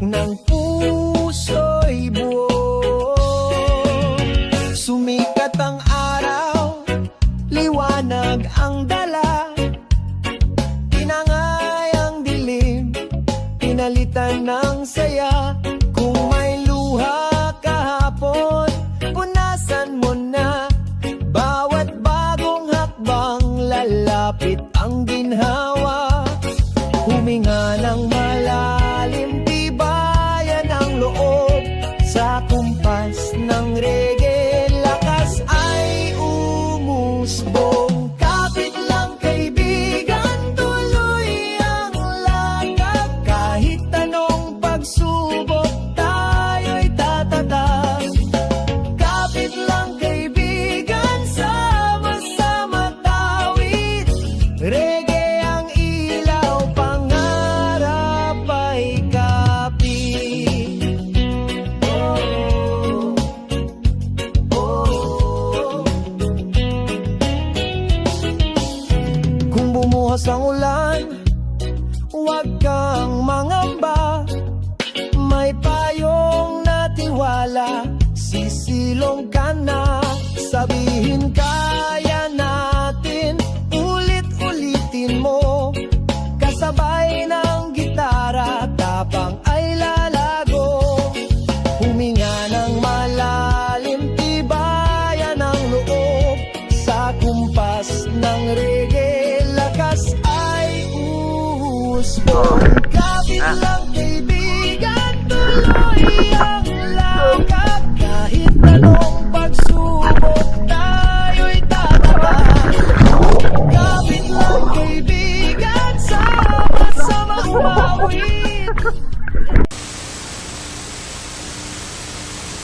ng puso'y buo. Sumikat ang araw, liwanag ang dala, tinangay ang dilim, pinalitan ng saya. Kung may luha kahapon, punasan mo na. Bawat bagong hakbang, lalapit ang ginhawa. Huminga ng malalim, tibayan ang loob. Sa kumpas ng reggae, lakas ay umusbong. Kapit lang kaibigan, tuloy ang lakad. Kahit anong pagsubok, tayo'y tatatag. Kapit lang kaibigan, sama-sama tawid. Reggae ang ilaw, pangarap ay kapit. Oh, oh. Kung bumuhos ang ulan, huwag kang mangamba. May payong natiwala, sisilong ka